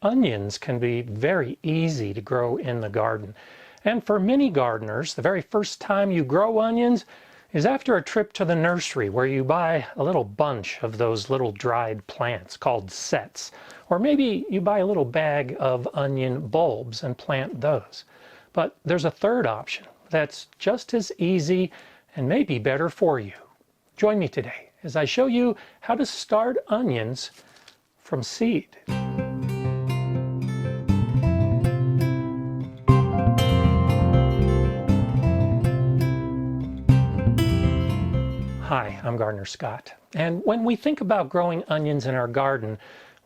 Onions can be very easy to grow in the garden. And for many gardeners, the very first time you grow onions is after a trip to the nursery where you buy a little bunch of those little dried plants called sets. Or maybe you buy a little bag of onion bulbs and plant those. But there's a third option that's just as easy and maybe better for you. Join me today as I show you how to start onions from seed. Hi, I'm Gardener Scott, and when we think about growing onions in our garden,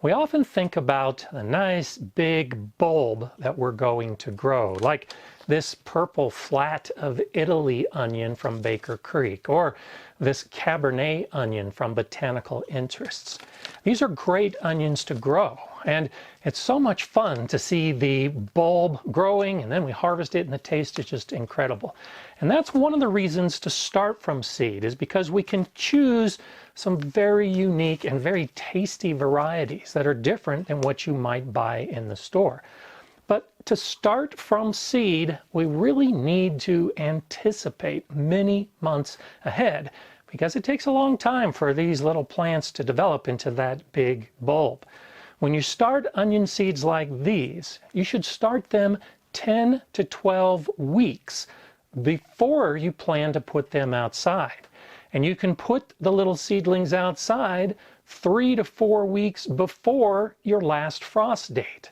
we often think about a nice big bulb that we're going to grow, like this purple flat of Italy onion from Baker Creek, or this Cabernet onion from Botanical Interests. These are great onions to grow, and it's so much fun to see the bulb growing, and then we harvest it, and the taste is just incredible. And that's one of the reasons to start from seed, is because we can choose some very unique and very tasty varieties that are different than what you might buy in the store. But to start from seed, we really need to anticipate many months ahead, because it takes a long time for these little plants to develop into that big bulb. When you start onion seeds like these, you should start them 10 to 12 weeks before you plan to put them outside. And you can put the little seedlings outside 3 to 4 weeks before your last frost date.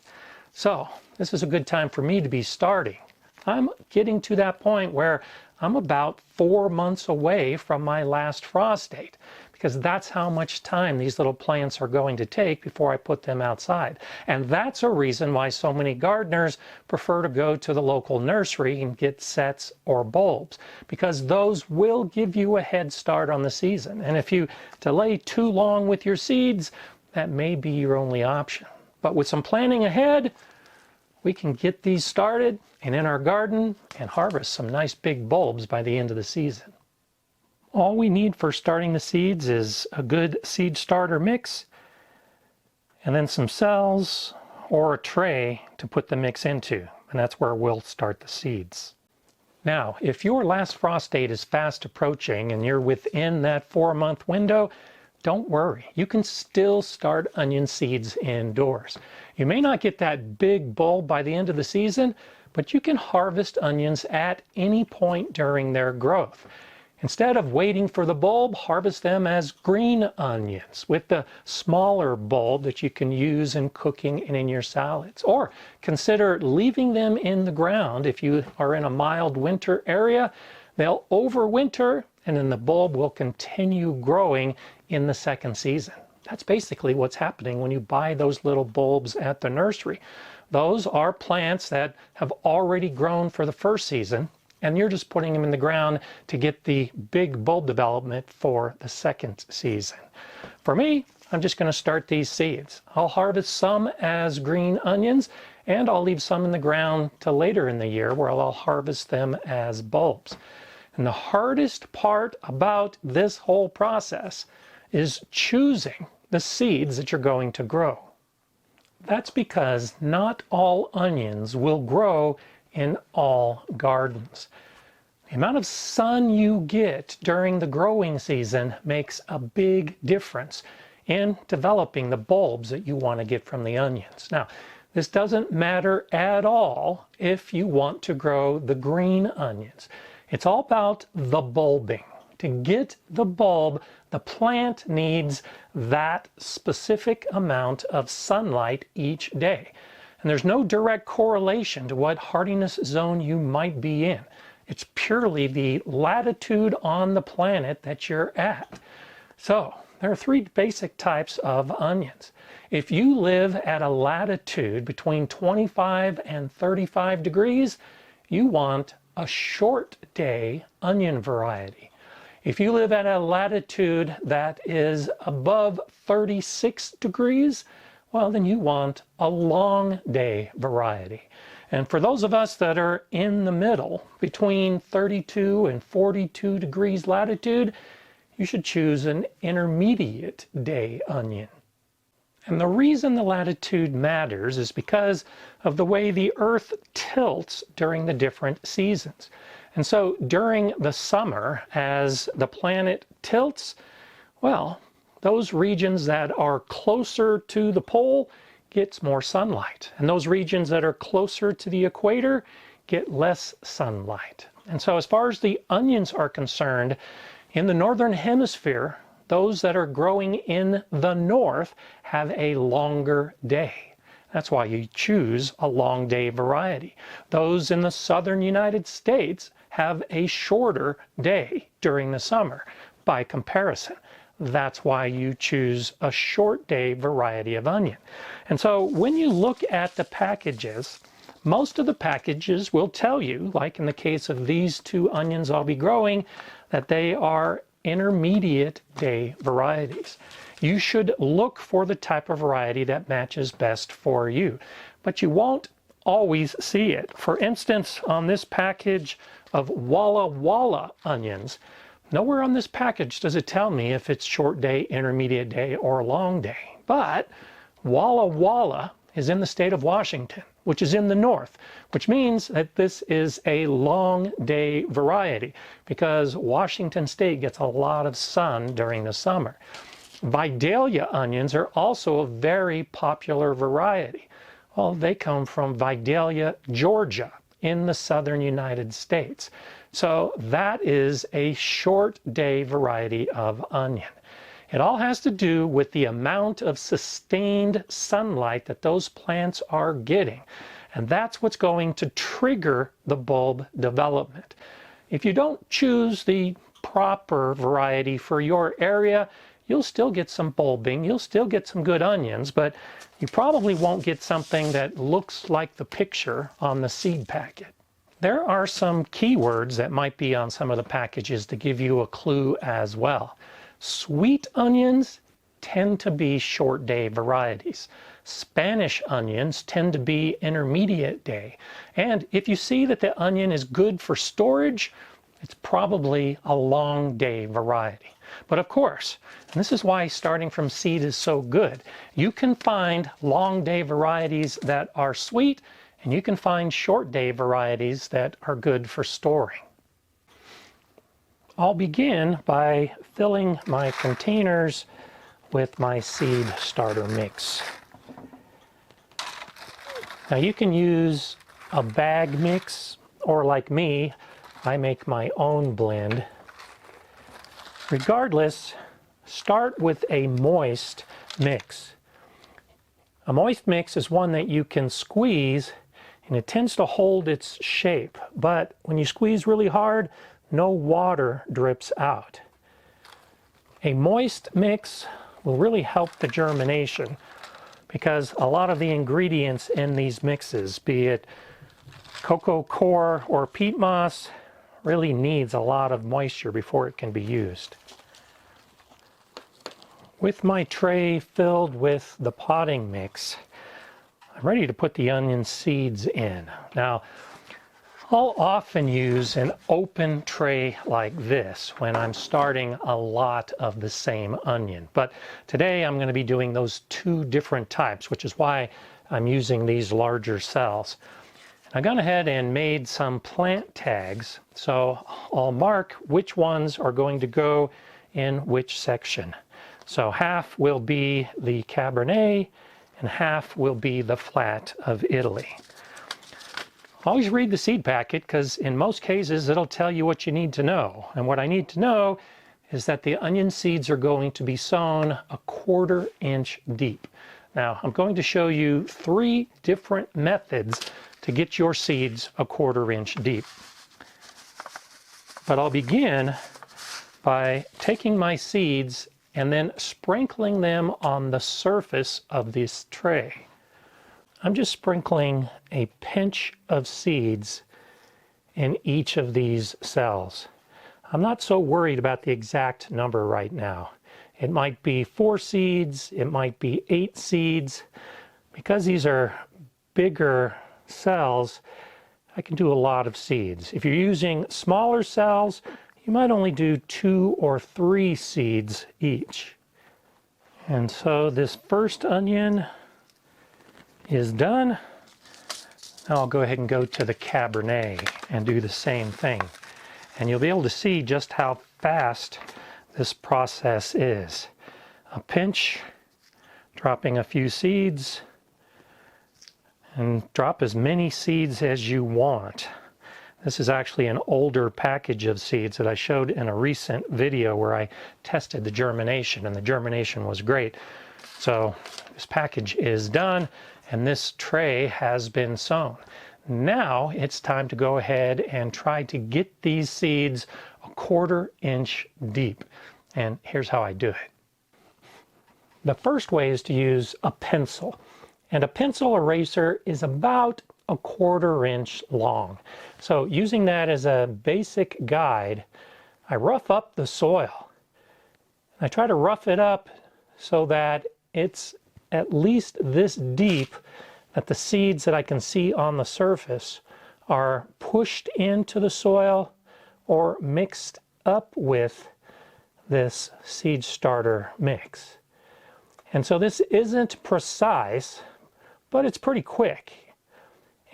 So this is a good time for me to be starting. I'm getting to that point where I'm about 4 months away from my last frost date, because that's how much time these little plants are going to take before I put them outside. And that's a reason why so many gardeners prefer to go to the local nursery and get sets or bulbs, because those will give you a head start on the season. And if you delay too long with your seeds, that may be your only option. But with some planning ahead, we can get these started and in our garden and harvest some nice big bulbs by the end of the season. All we need for starting the seeds is a good seed starter mix, and then some cells or a tray to put the mix into, and that's where we'll start the seeds. Now, if your last frost date is fast approaching and you're within that 4-month window, don't worry, you can still start onion seeds indoors. You may not get that big bulb by the end of the season, but you can harvest onions at any point during their growth. Instead of waiting for the bulb, harvest them as green onions with the smaller bulb that you can use in cooking and in your salads. Or consider leaving them in the ground if you are in a mild winter area. They'll overwinter, and then the bulb will continue growing in the second season. That's basically what's happening when you buy those little bulbs at the nursery. Those are plants that have already grown for the first season, and you're just putting them in the ground to get the big bulb development for the second season. For me, I'm just going to start these seeds. I'll harvest some as green onions, and I'll leave some in the ground till later in the year where I'll harvest them as bulbs. And the hardest part about this whole process is choosing the seeds that you're going to grow. That's because not all onions will grow in all gardens. The amount of sun you get during the growing season makes a big difference in developing the bulbs that you want to get from the onions. Now, this doesn't matter at all if you want to grow the green onions. It's all about the bulbing. To get the bulb, the plant needs that specific amount of sunlight each day. And there's no direct correlation to what hardiness zone you might be in. It's purely the latitude on the planet that you're at. So there are 3 basic types of onions. If you live at a latitude between 25 and 35 degrees, you want a short day onion variety. If you live at a latitude that is above 36 degrees, well, then you want a long day variety. And for those of us that are in the middle, between 32 and 42 degrees latitude, you should choose an intermediate day onion. And the reason the latitude matters is because of the way the Earth tilts during the different seasons. And so during the summer, as the planet tilts, well, those regions that are closer to the pole gets more sunlight. And those regions that are closer to the equator get less sunlight. And so as far as the onions are concerned, in the northern hemisphere, those that are growing in the north have a longer day. That's why you choose a long day variety. Those in the southern United States have a shorter day during the summer by comparison. That's why you choose a short day variety of onion. And so when you look at the packages, most of the packages will tell you, like in the case of these two onions I'll be growing, that they are intermediate day varieties. You should look for the type of variety that matches best for you, but you won't always see it. For instance, on this package of Walla Walla onions, nowhere on this package does it tell me if it's short day, intermediate day, or long day. But Walla Walla is in the state of Washington, which is in the north, which means that this is a long day variety because Washington State gets a lot of sun during the summer. Vidalia onions are also a very popular variety. Well, they come from Vidalia, Georgia, in the southern United States. So that is a short day variety of onion. It all has to do with the amount of sustained sunlight that those plants are getting. And that's what's going to trigger the bulb development. If you don't choose the proper variety for your area, you'll still get some bulbing, you'll still get some good onions, but you probably won't get something that looks like the picture on the seed packet. There are some keywords that might be on some of the packages to give you a clue as well. Sweet onions tend to be short day varieties. Spanish onions tend to be intermediate day. And if you see that the onion is good for storage, it's probably a long day variety. But of course, and this is why starting from seed is so good, you can find long day varieties that are sweet, and you can find short day varieties that are good for storing. I'll begin by filling my containers with my seed starter mix. Now you can use a bag mix, or like me, I make my own blend. Regardless, start with a moist mix. A moist mix is one that you can squeeze and it tends to hold its shape, but when you squeeze really hard, no water drips out. A moist mix will really help the germination because a lot of the ingredients in these mixes, be it cocoa coir or peat moss, really needs a lot of moisture before it can be used. With my tray filled with the potting mix, I'm ready to put the onion seeds in. Now, I'll often use an open tray like this when I'm starting a lot of the same onion. But today I'm going to be doing those two different types, which is why I'm using these larger cells. I've gone ahead and made some plant tags, so I'll mark which ones are going to go in which section. So half will be the Cabernet and half will be the flat of Italy. Always read the seed packet because in most cases it'll tell you what you need to know. And what I need to know is that the onion seeds are going to be sown 1/4 inch deep. Now I'm going to show you 3 different methods to get your seeds 1/4 inch deep. But I'll begin by taking my seeds and then sprinkling them on the surface of this tray. I'm just sprinkling a pinch of seeds in each of these cells. I'm not so worried about the exact number right now. It might be 4 seeds, it might be 8 seeds. Because these are bigger cells, I can do a lot of seeds. If you're using smaller cells, you might only do 2 or 3 seeds each. And so this first onion is done. Now I'll go ahead and go to the Cabernet and do the same thing. And you'll be able to see just how fast this process is. A pinch, dropping a few seeds, and drop as many seeds as you want. This is actually an older package of seeds that I showed in a recent video where I tested the germination, and the germination was great. So this package is done, and this tray has been sown. Now it's time to go ahead and try to get these seeds a 1/4 inch deep. And here's how I do it. The first way is to use a pencil. And a pencil eraser is about a 1/4 inch long. So using that as a basic guide, I rough up the soil. I try to rough it up so that it's at least this deep, that the seeds that I can see on the surface are pushed into the soil or mixed up with this seed starter mix. And so this isn't precise, but it's pretty quick.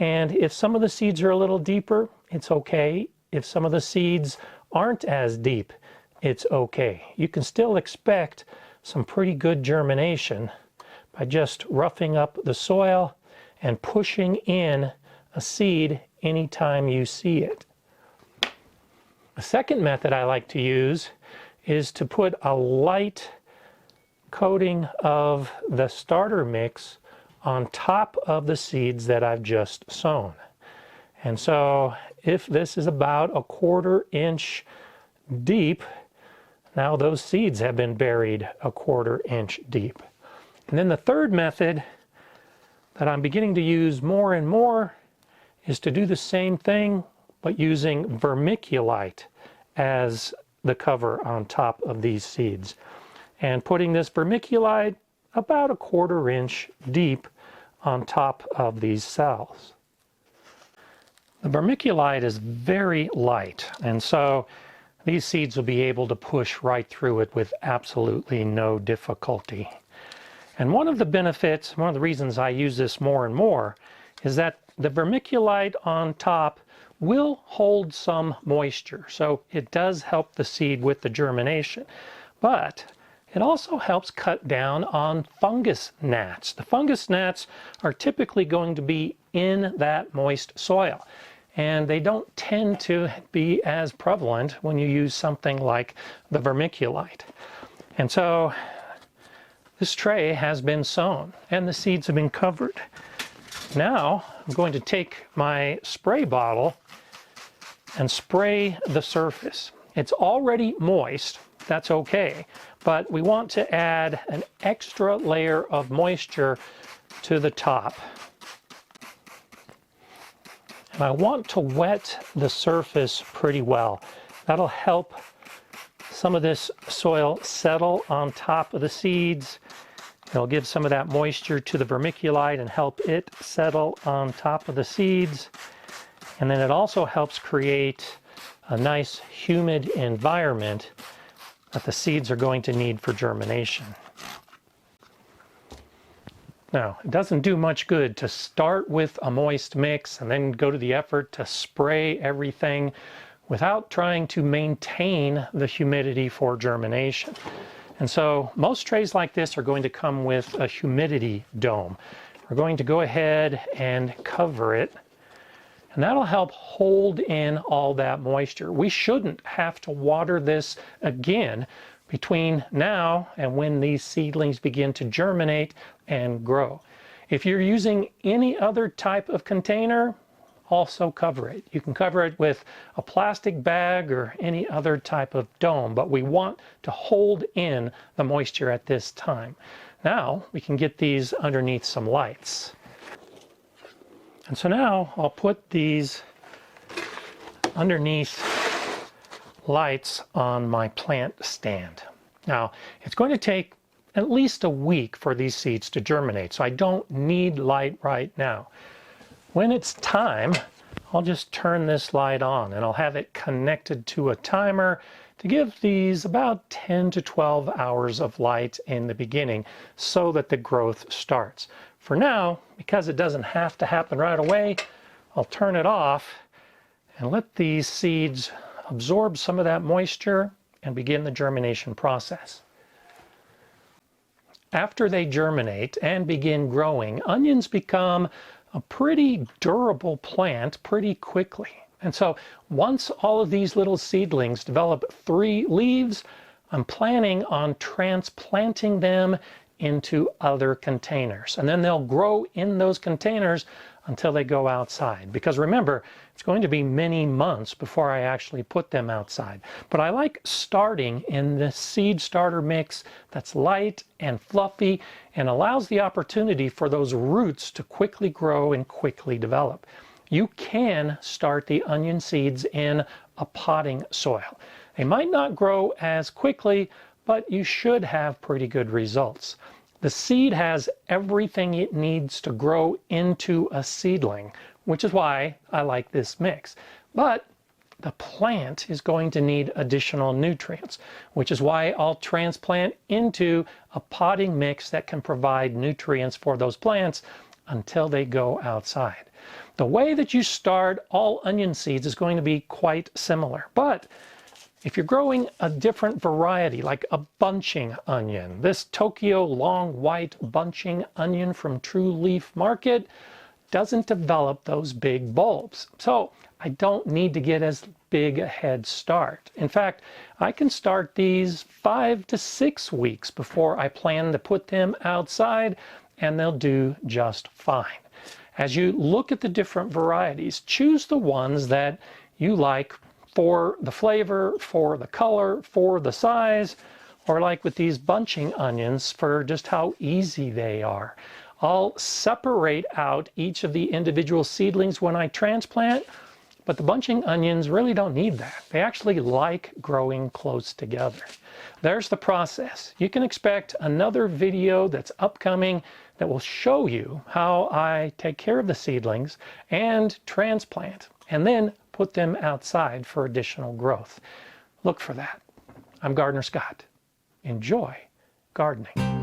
And if some of the seeds are a little deeper, it's okay. If some of the seeds aren't as deep, it's okay. You can still expect some pretty good germination by just roughing up the soil and pushing in a seed anytime you see it. A second method I like to use is to put a light coating of the starter mix on top of the seeds that I've just sown. And so if this is about a 1/4 inch deep, now those seeds have been buried a 1/4 inch deep. And then the third method that I'm beginning to use more and more is to do the same thing, but using vermiculite as the cover on top of these seeds. And putting this vermiculite about a 1/4 inch deep on top of these cells. The vermiculite is very light, and so these seeds will be able to push right through it with absolutely no difficulty. And one of the benefits, one of the reasons I use this more and more, is that the vermiculite on top will hold some moisture. So it does help the seed with the germination. But it also helps cut down on fungus gnats. The fungus gnats are typically going to be in that moist soil, and they don't tend to be as prevalent when you use something like the vermiculite. And so this tray has been sown and the seeds have been covered. Now I'm going to take my spray bottle and spray the surface. It's already moist, that's okay, but we want to add an extra layer of moisture to the top. And I want to wet the surface pretty well. That'll help some of this soil settle on top of the seeds. It'll give some of that moisture to the vermiculite and help it settle on top of the seeds. And then it also helps create a nice humid environment that the seeds are going to need for germination. Now, it doesn't do much good to start with a moist mix and then go to the effort to spray everything without trying to maintain the humidity for germination. And so most trays like this are going to come with a humidity dome. We're going to go ahead and cover it, and that'll help hold in all that moisture. We shouldn't have to water this again between now and when these seedlings begin to germinate and grow. If you're using any other type of container, also cover it. You can cover it with a plastic bag or any other type of dome, but we want to hold in the moisture at this time. Now we can get these underneath some lights. And so now I'll put these underneath lights on my plant stand. Now it's going to take at least a week for these seeds to germinate, so I don't need light right now. When it's time, I'll just turn this light on and I'll have it connected to a timer to give these about 10 to 12 hours of light in the beginning so that the growth starts. For now, because it doesn't have to happen right away, I'll turn it off and let these seeds absorb some of that moisture and begin the germination process. After they germinate and begin growing, onions become a pretty durable plant pretty quickly. And so once all of these little seedlings develop 3 leaves, I'm planning on transplanting them into other containers. And then they'll grow in those containers until they go outside. Because remember, it's going to be many months before I actually put them outside. But I like starting in the seed starter mix that's light and fluffy and allows the opportunity for those roots to quickly grow and quickly develop. You can start the onion seeds in a potting soil. They might not grow as quickly, but you should have pretty good results. The seed has everything it needs to grow into a seedling, which is why I like this mix. But the plant is going to need additional nutrients, which is why I'll transplant into a potting mix that can provide nutrients for those plants until they go outside. The way that you start all onion seeds is going to be quite similar, but if you're growing a different variety, like a bunching onion, this Tokyo long white bunching onion from True Leaf Market doesn't develop those big bulbs. So I don't need to get as big a head start. In fact, I can start these 5 to 6 weeks before I plan to put them outside, and they'll do just fine. As you look at the different varieties, choose the ones that you like for the flavor, for the color, for the size, or like with these bunching onions, for just how easy they are. I'll separate out each of the individual seedlings when I transplant, but the bunching onions really don't need that. They actually like growing close together. There's the process. You can expect another video that's upcoming that will show you how I take care of the seedlings and transplant, and then put them outside for additional growth. Look for that. I'm Gardener Scott. Enjoy gardening.